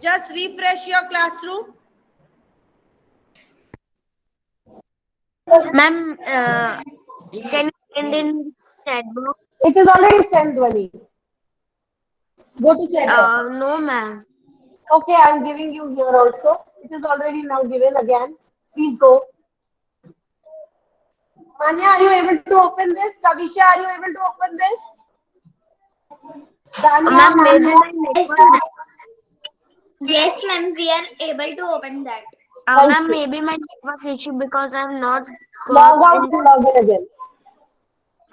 Just refresh your classroom. Ma'am, can you send in chat box? It is already sent, Dhwani. Go to chat box. No, ma'am. Okay, I'm giving you here also. It is already now given again. Please go. Manya, are you able to open this? Kavisha, are you able to open this? Dania, Ma'am, maybe Manya, my Yes, network. ma'am. Yes, ma'am. We are able to open that. thank Ma'am, you. maybe my network issue because I'm not got Log out in. and log in again.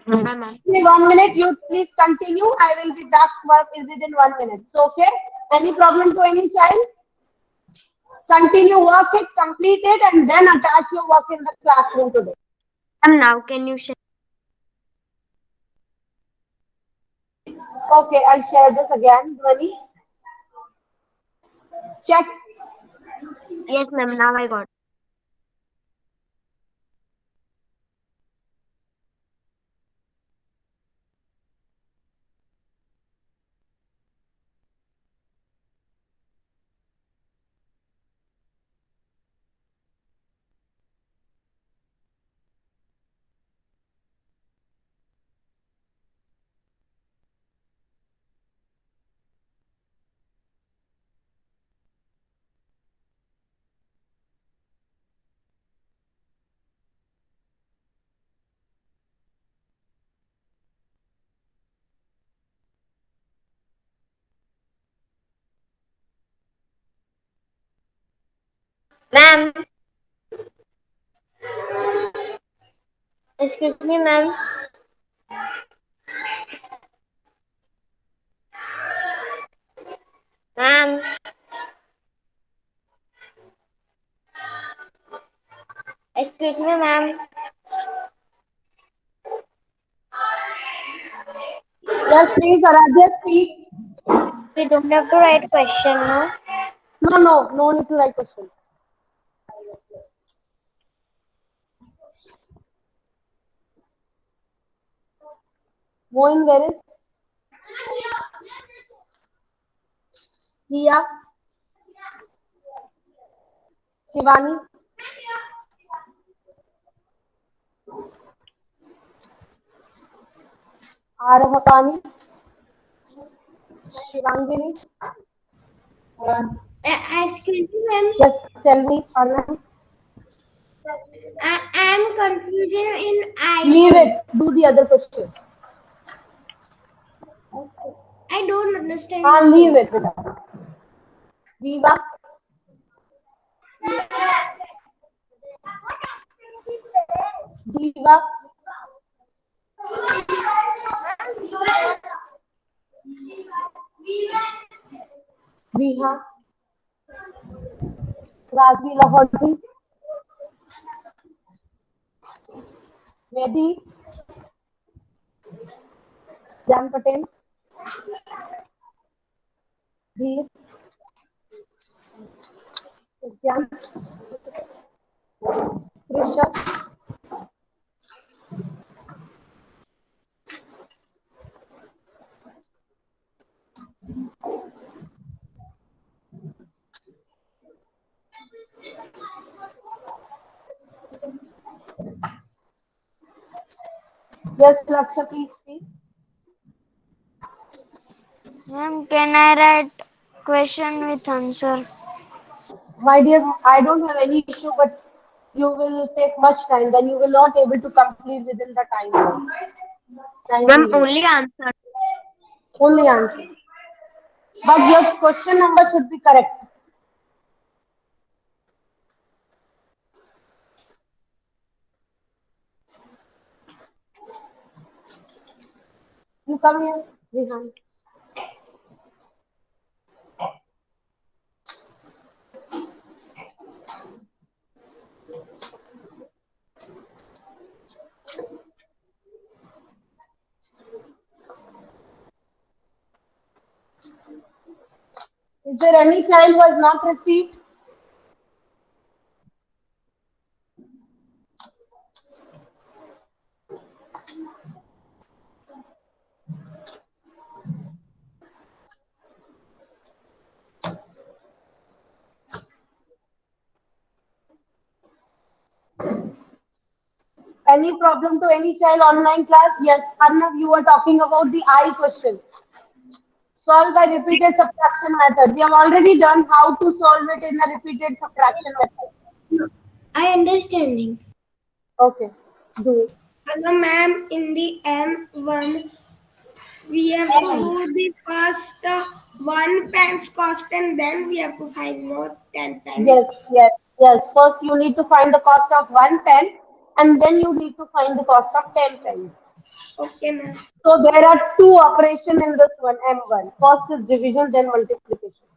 Ma'am. Okay, 1 minute. You please continue. I will be back within 1 minute. So, okay. Any problem to any child? Continue work it, complete it, and then attach your work in the classroom today. Ma'am, now can you share? Okay, I'll share this again. Dhwani, check. Yes, ma'am. Now I got. Ma'am. Excuse me, ma'am. Ma'am. Excuse me, ma'am. Yes, please, Aradhya, speak. We don't have to write question, no? No need to write question. Moin, where is Kia, Shivani, Aravakani, Shivangini. Excuse me, ma'am. Yes, tell me, Arnab. I am confusion in Leave item. it. Do the other questions. I don't understand Leave so. it, beta. Viva, Diva, Viha, Rajvi Lahoti, Vedi, Jan Patel, Dheer, Jan, Rishabh, yes, Laksha, please speak. Ma'am, can I write question with answer? My dear, I don't have any issue, but you will take much time. Then you will not able to complete within the time Ma'am, period. only answer. Only answer. But your question number should be correct. You come here, Rehan. Is there any child who has not received? Any problem to any child online class? Yes, Arnav, you were talking about the I question. Solve by repeated subtraction method. We have already done how to solve it in a repeated subtraction method. I understanding. Okay, do it. Hello, ma'am. In the M1, we have to do the first 1 pence cost and then we have to find more 10 Yes, pence. yes, yes. First, you need to find the cost of 1 pen, and then you need to find the cost of 10 pens. Okay, ma'am. So there are two operations in this one, M1. First is division, then multiplication.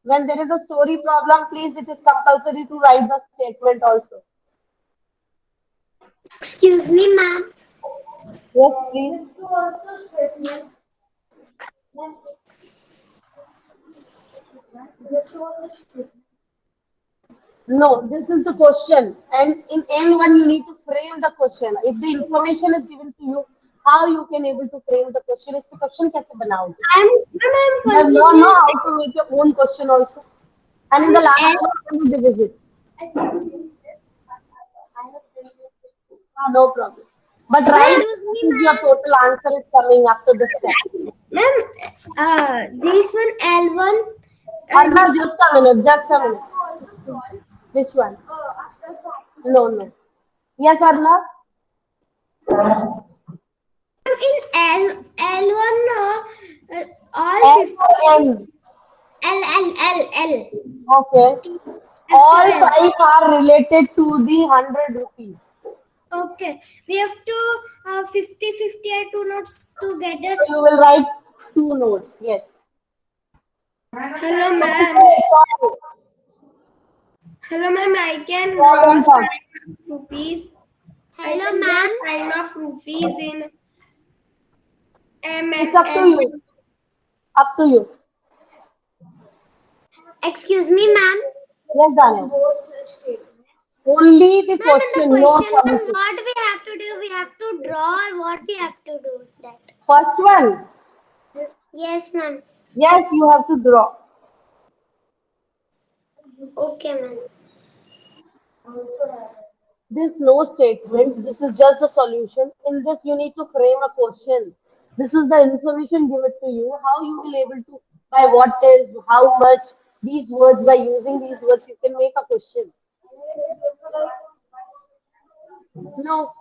When there is a story problem, please, it is compulsory to write the statement also. Excuse me, ma'am. Yes, please. No, this is the question. And in N1, you need to frame the question. If the information is given to you, how you can able to frame the question? Is the question कैसे बनाओगे? I'm You have confused. know how to make your own question also. And in the last one, you division. No problem. But right, Excuse me, is your total answer is coming after the steps. ma'am. This one L1. Arnav, just a minute, just a minute. Which one? No, no. Yes, Arnav? In L1, all L 50, or N? L. Okay. All five are related to the 100 rupees. Okay, we have to 50 are two notes together. So you will write two notes. Yes. Hello, ma'am. Sorry. Hello, ma'am. I can Yeah, draw one a thought. sign of rupees. I Hello, can draw ma'am. a sign of rupees in M It's and up to N. you. Up to you. Excuse me, ma'am. Yes, Daniel. Only the Ma'am, in the question, no question one, solution. what we have to do? We have to draw or what we have to do that? First one. Yes, ma'am. Yes, you have to draw. Okay, ma'am. This no statement, this is just the solution. In this, you need to frame a question. This is the information given to you. How you will able to, by what is, how much, these words, by using these words, you can make a question. No.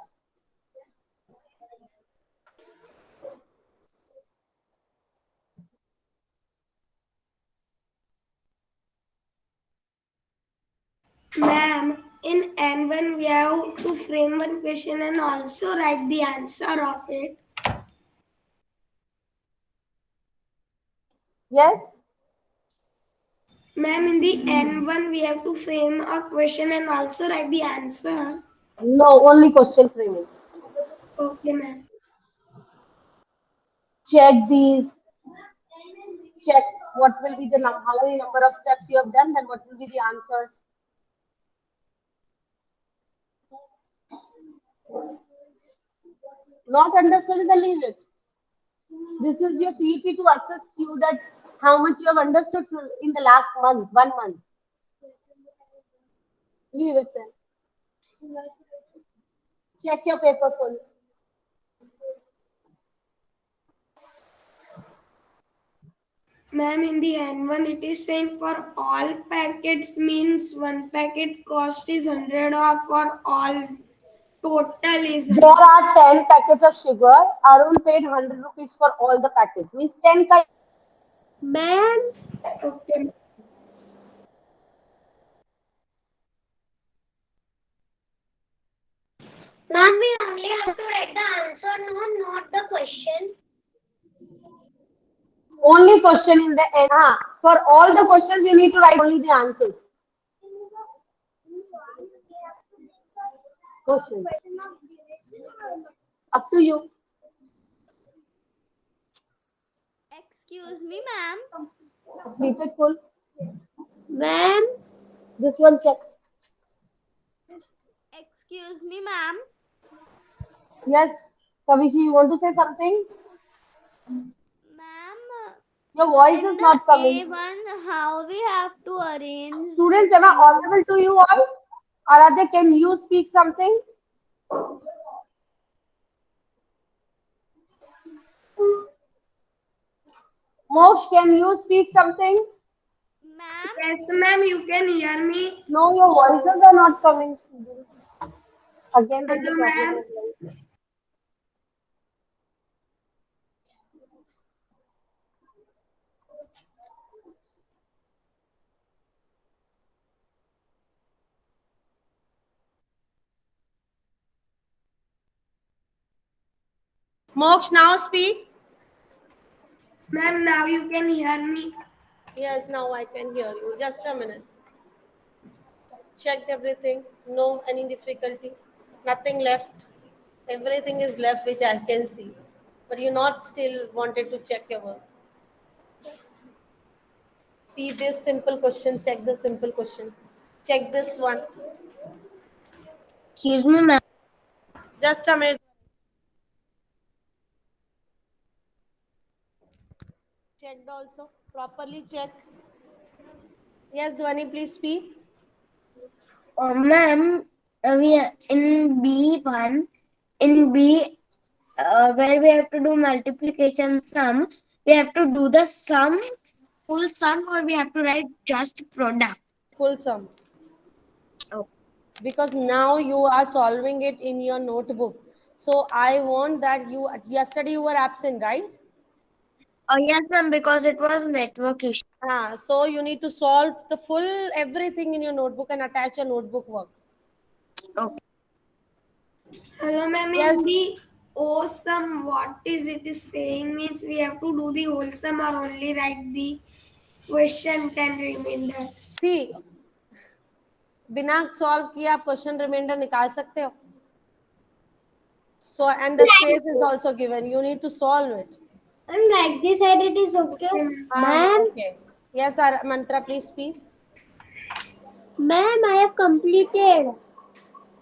Ma'am, in N1, we have to frame one question and also write the answer of it. Yes? Ma'am, in the N1, we have to frame a question and also write the answer. No, only question framing. Okay, ma'am. Check these. Check what will be the how many number of steps you have done, then what will be the answers. Not understood, then leave it. This is your CET to assist you that how much you have understood in the last month, 1 month. Leave it then. Check your paper full. Ma'am, in the N1, it is saying for all packets means one packet cost is 100 or for all total is There 100. are 10 packets of sugar. Arun paid 100 rupees for all the packets. Means 10 Ma'am. Okay. Ma'am, we only have to write the answer, no, not the question. only question in the end. For all the questions, you need to write only the answers. Questions. Up to you. Excuse me, ma'am. Keep it full. Ma'am. This one check. Excuse me, ma'am. Yes. Kavishi, you want to say something? Ma'am, Your voice is In not the coming. A1, how we have to arrange Students, the am I thing? audible to you all? Aradhya, can you speak something? Mosh, can you speak something? Ma'am, Yes, ma'am, you can hear me. No, your voices are not coming, students. Again, there's a Hello, problem ma'am. as well. Moksha, now speak. Ma'am, now you can hear me. Yes, now I can hear you. Just a minute. Checked everything. No any difficulty. Nothing left. Everything is left which I can see. But you not still wanted to check your work. See this simple question. Check the simple question. Check this one. excuse me, ma'am. Just a minute. Checked also. Properly check. Yes, Dhwani, please speak. Ma'am, we are in B1, in B, where we have to do multiplication sum, we have to do the sum, full sum, or we have to write just product. Full sum. Oh, Because now you are solving it in your notebook. So I want that you yesterday you were absent, right? oh yes, ma'am, because it was network issue. So you need to solve the full everything in your notebook and attach your notebook work. Okay. Hello, ma'am. In Yes. the awesome, what is it is saying means we have to do the whole sum or only write the question and remainder. See, बिना solve किए आप question reminder निकाल सकते हो. So and the space is also given. You need to solve it. And like this side it is okay. Ma'am, Okay. Yes, Mantra, please speak. ma'am, I have completed.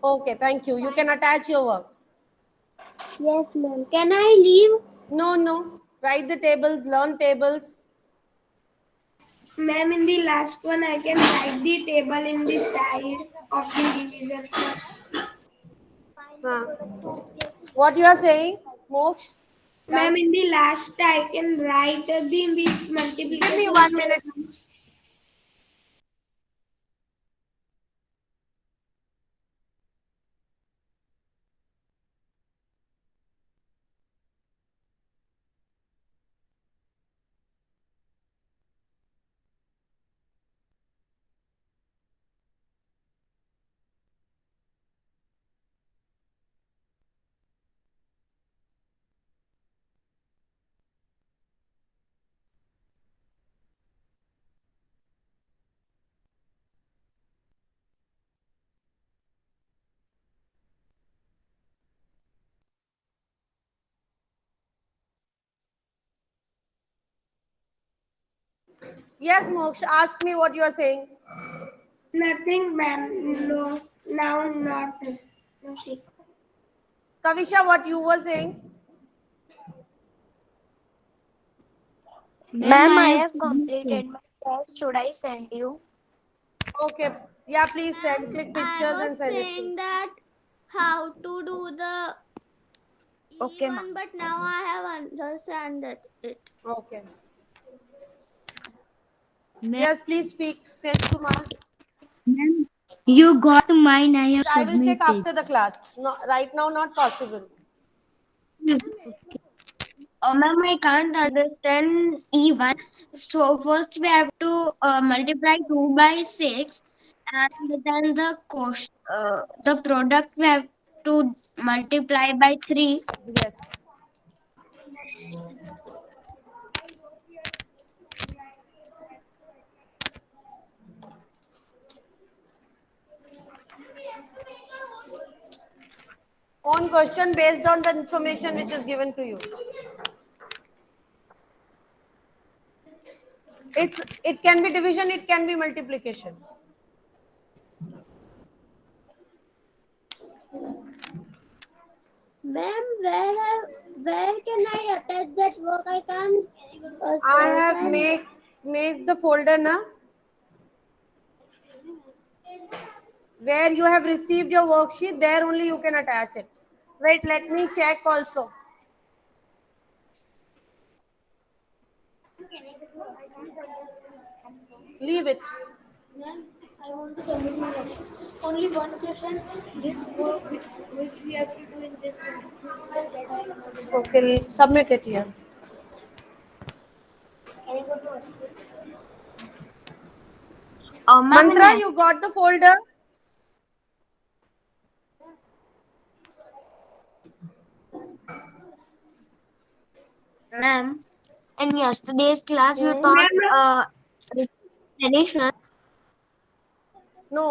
Okay, thank you. You can attach your work. Yes, ma'am. Can I leave? No, no. Write the tables, learn tables. Ma'am, in the last one, I can write the table in the side of the division sum. Huh. What you are saying, Moksh? Ma'am, Done. in the last, I can write the mixed Give me multiplication. 1 minute. Yes, Moksh, ask me what you are saying. Nothing, ma'am. No, now not. Nothing. Kavisha, what you were saying? Ma'am, I have completed my test. Should I send you? Okay. Yeah, please send. Ma'am, Click I pictures was and send it to. saying that how to do the Okay, E1, ma'am. but now I have understand that it. Okay. Yes, please speak. Tej Kumar. Ma'am, you got mine. I have I will check submitted. after the class. No, right now, not possible. Ma'am, I can't understand E1. So first we have to multiply 2 by 6, and then the product we have to multiply by 3. Yes. On question based on the information which is given to you. It can be division, it can be multiplication. Ma'am, where can I attach that work I can't. I have made the folder now where you have received your worksheet. There only you can attach it. Wait, let me check also. Leave it. Ma'am, I want to submit my question. Only one question, this work which we have to do in this one. That I am not able to. Okay, submit it here. Can I go to Excel? Ma'am, Mantra, you got the folder? ma'am, in yesterday's class you Hmm. taught addition. No,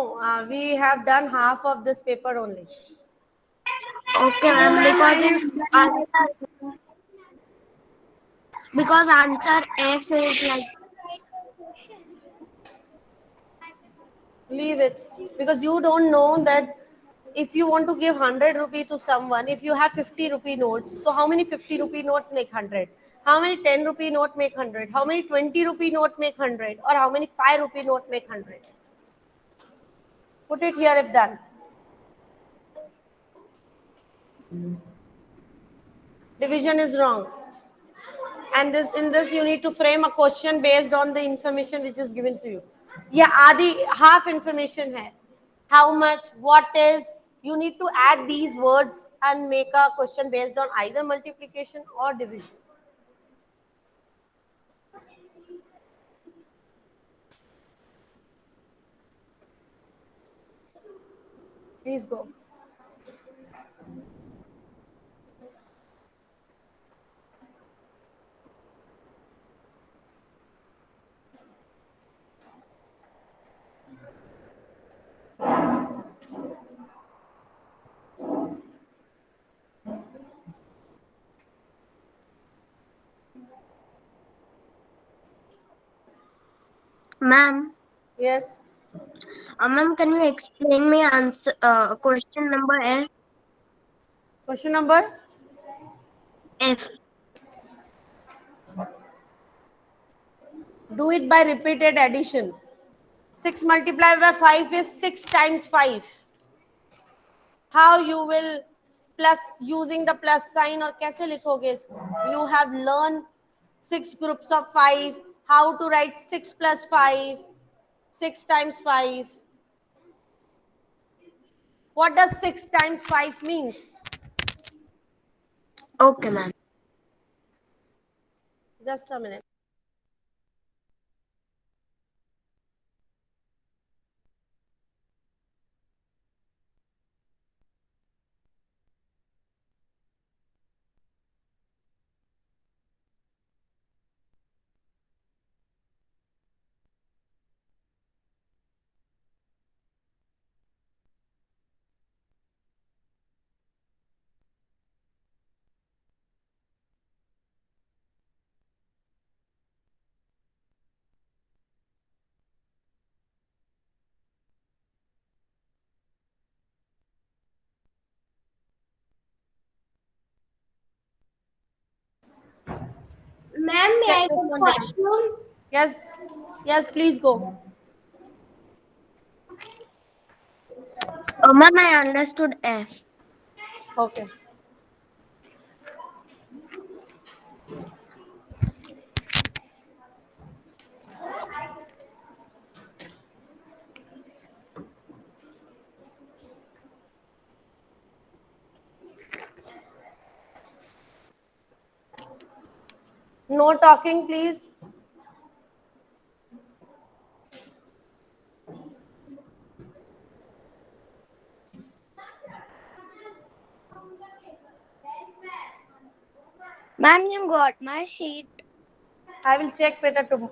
we have done half of this paper only. Okay, No, ma'am, ma'am, I because have in done because answer F is like Leave it because you don't know that if you want to give 100 rupee to someone, if you have 50 rupee notes, so how many 50 rupee notes make 100? How many 10 rupee note make 100? How many 20 rupee note make 100? Or how many 5 rupee note make 100? Put it here if done. Division is wrong. And this in this you need to frame a question based on the information which is given to you. Yeah, Adi, half information hai. How much, what is, you need to add these words and make a question based on either multiplication or division. Please go. ma'am. Yes. Ma'am, can you explain me answer question number Question number. F? Do it by repeated addition. 6 multiplied by 5 is 6 times 5. How you will plus using the plus sign or कैसे लिखोगे इसको? You have learned 6 groups of 5. How to write 6 plus 5? 6 times 5. What does 6 times 5 means? Okay, ma'am. Just a minute. Ma'am, may Check I this go to one, beta. washroom? Yes. Yes, please go. Ma'am, I understood F. Okay. No talking, please. Ma'am, you got my sheet. I will check better to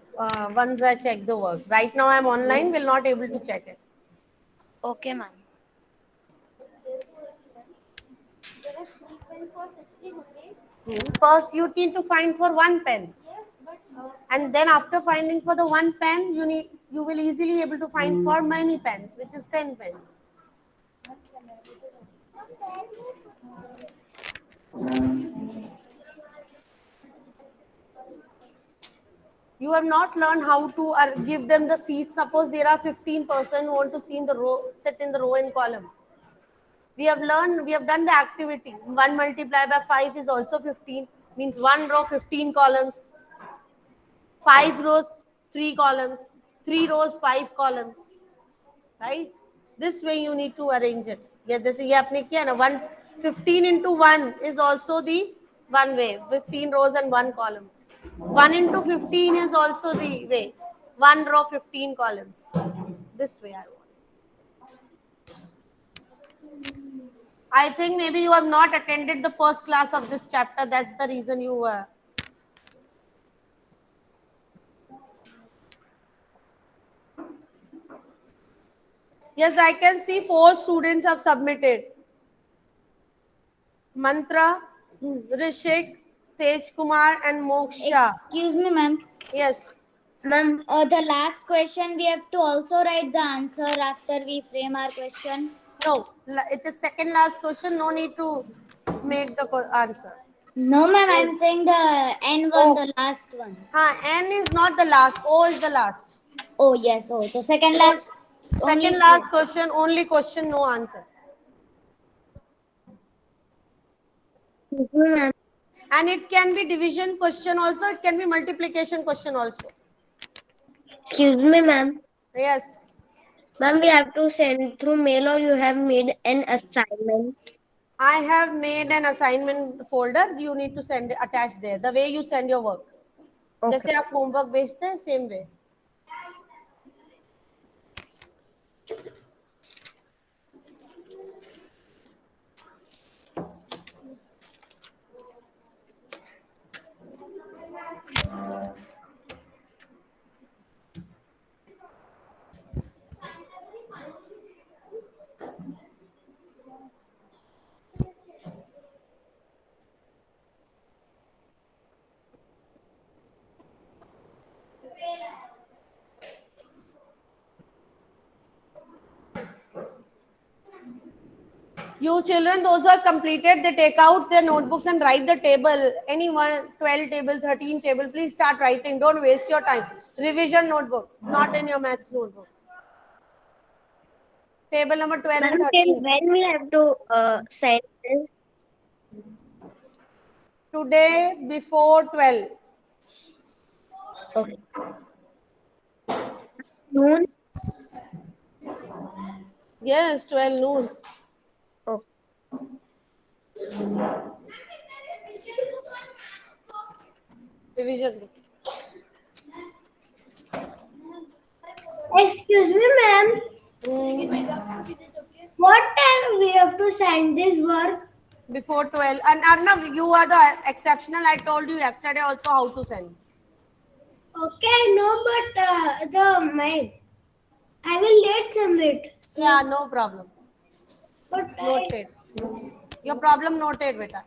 once I check the work. Right now I'm online, will not able to check it. Okay, ma'am. First, you need to find for one pen, and then after finding for the one pen, you will easily able to find for many pens, which is 10 pens. You have not learned how to give them the seats. Suppose there are 15 person who want to sit in the row, sit in the row and column. We have learned, we have done the activity. 1 multiplied by 5 is also 15, means 1 row, 15 columns. 5 rows, 3 columns. 3 rows, 5 columns. Right? This way you need to arrange it. Yeah, this ye aapne kiya na. 15 into 1 is also the one way. 15 rows and 1 column. 1 into 15 is also the way. 1 row, 15 columns. This way I want. I think maybe you have not attended the first class of this chapter. That's the reason you were. Yes, I can see 4 students have submitted. Mantra, Rishik, Tej Kumar, and Moksha. Excuse me, ma'am. Yes. Ma'am, The last question we have to also write the answer after we frame our question. No, it is second last question. No need to make the answer. No, ma'am. I'm saying the N one, the last one. N is not the last. O is the last. Oh yes. Oh, the second last. Second last question. Only question, no answer. ma'am. And it can be division question also. It can be multiplication question also. Excuse me, ma'am. Yes. Ma'am, we have to send through mail or you have made an assignment. I have made an assignment folder. You need to send attach there. The way you send your work. Okay. जैसे आप homework भेजते हैं, same way. You children, those who have completed, they take out their notebooks and write the table. Anyone, 12 table, 13 table, please start writing. Don't waste your time. Revision notebook, not in your maths notebook. Table number 12 and 13. When we have to send this? Today before 12. Okay. Noon? Yes, 12 noon. Oh. Revision. Excuse me, ma'am. What time we have to send this work? Before 12. And Arnav, you are the exceptional. I told you yesterday also how to send. Okay, no, but I will late submit. So, Yeah, no problem. but Noted. Your problem noted, beta.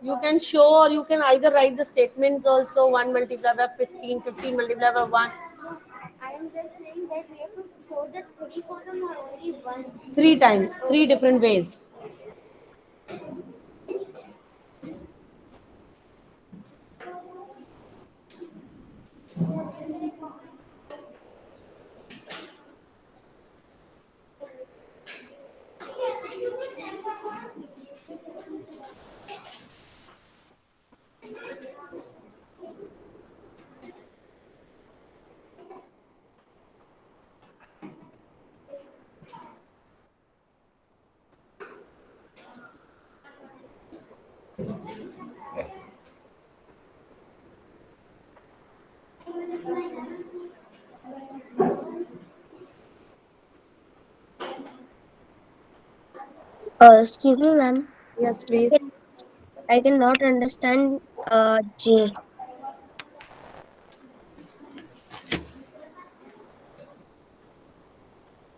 You can show or you can either write the statements also 1 multiplied by 15, 15 multiplied by 1. I am just saying that we have to show the 3 column or only one. 3 times, 3 different ways. Excuse me, ma'am. Yes, please. I cannot understand J.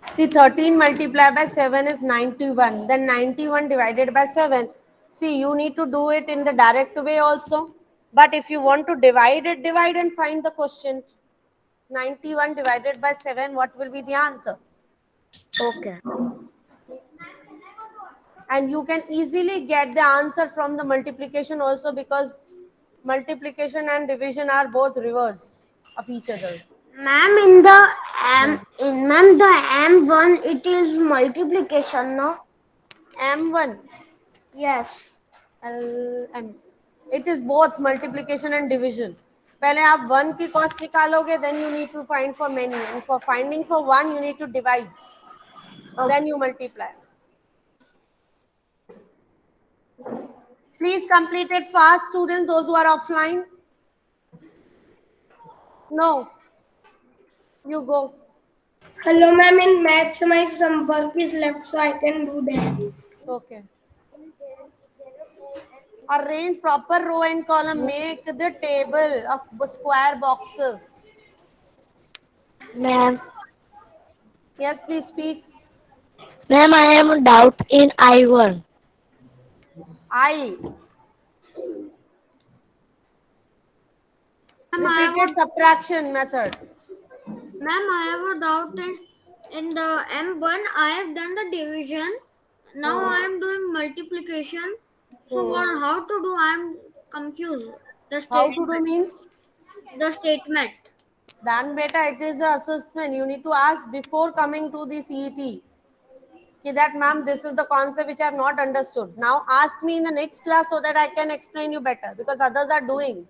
See, 13 multiplied by 7 is 91. Then 91 divided by 7. See, you need to do it in the direct way also. But if you want to divide it, divide and find the question. 91 divided by 7, what will be the answer? Okay. And you can easily get the answer from the multiplication also, because multiplication and division are both reverse of each other. Ma'am, in the ma'am, the M1 it is multiplication, no? M1, Yes. LM. It is both multiplication and division. पहले आप 1 की cost निकालोगे, then you need to find for many, and for finding for 1 you need to divide, then you multiply. Please complete it fast, students, those who are offline. No, you go. Hello, ma'am. In maths, my some work is left, so I can do that. Okay. Arrange proper row and column. Make the table of square boxes. Ma'am, Yes, please speak. ma'am, I am a doubt in I1. I. Repeated subtraction method. Ma'am, I have a doubt in the M1. I have done the division. Now I am doing multiplication. So what? How to do? I am confused. The How to do statement. means? The statement. Then beta, it is the assessment. You need to ask before coming to the CET. Ki that ma'am, this is the concept which I have not understood. Now ask me in the next class so that I can explain you better, because others are doing.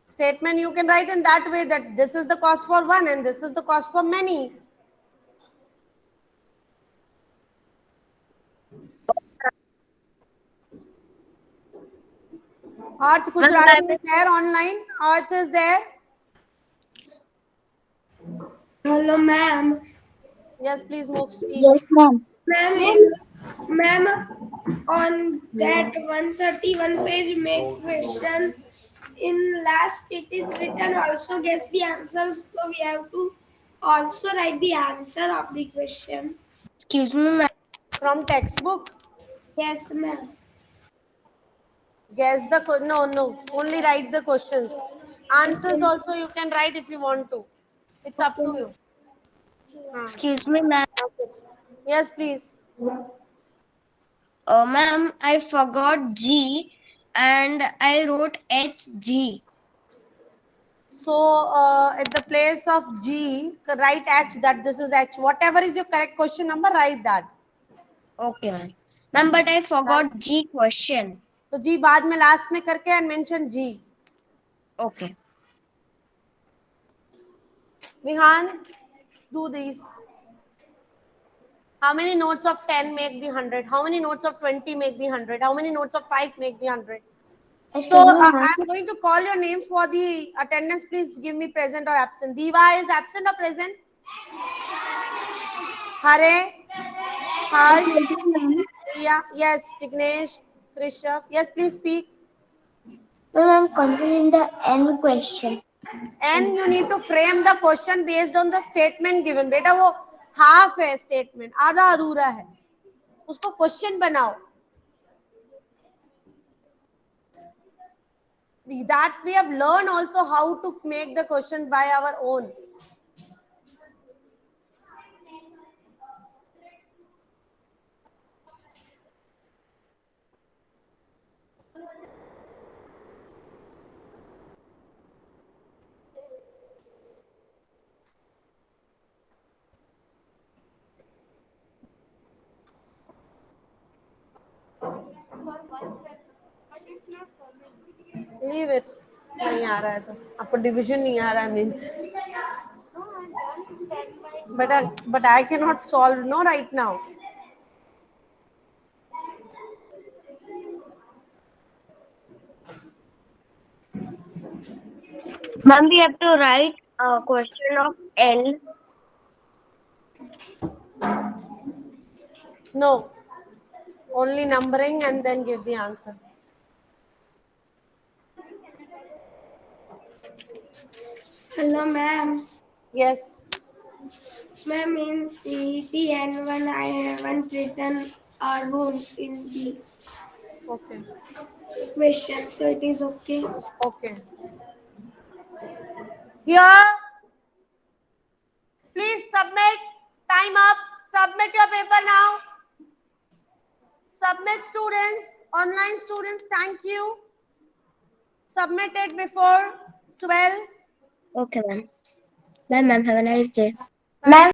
Statement you can write in that way, that this is the cost for one and this is the cost for many. Arth Gujarati is there online. Arth is there. Hello, ma'am. Yes, please, Moksh, speak. Yes, ma'am. Ma'am, on that 131 page, make questions. In last, it is written also guess the answers. So we have to also write the answer of the question. Excuse me, ma'am. From textbook. Yes, ma'am. Guess the no. Only write the questions. Answers also you can write if you want to. It's up to you. Excuse me, ma'am. Yes, please. Ma'am, I forgot G and I wrote HG. So at the place of G, write H, that this is H. Whatever is your correct question number, write that. Okay, ma'am. Ma'am, but I forgot G question. तो G बाद में last में करके and mention G. Okay. Vihan, do these. How many notes of 10 make the 100? How many notes of 20 make the 100? How many notes of 5 make the 100? So I'm going to call your names for the attendance. Please give me present or absent. Diva is absent or present? Hare, Harsh, Priya, yes. Vignesh, Krisha, yes. Please speak. Ma'am, I'm confused in the N question. And you need to frame the question based on the statement given. बेटा वो half है statement, आधा अधूरा है, उसको question बनाओ. That we have learned also how to make the question by our own. Leave it. नहीं आ रहा है तो आपको डिवीजन नहीं आ रहा है means but I cannot solve no right now. Ma'am, we have to write a question of L. No, only numbering and then give the answer. Hello, ma'am. Yes. Ma'am, in CET N1, I haven't written a rule in the Okay. question, so it is okay. Okay. Here, please submit. Time up. Submit your paper now. Submit, students. Online students, thank you. Submit it before 12. Okay, ma'am. Bye, ma'am. Have a nice day. Ma'am,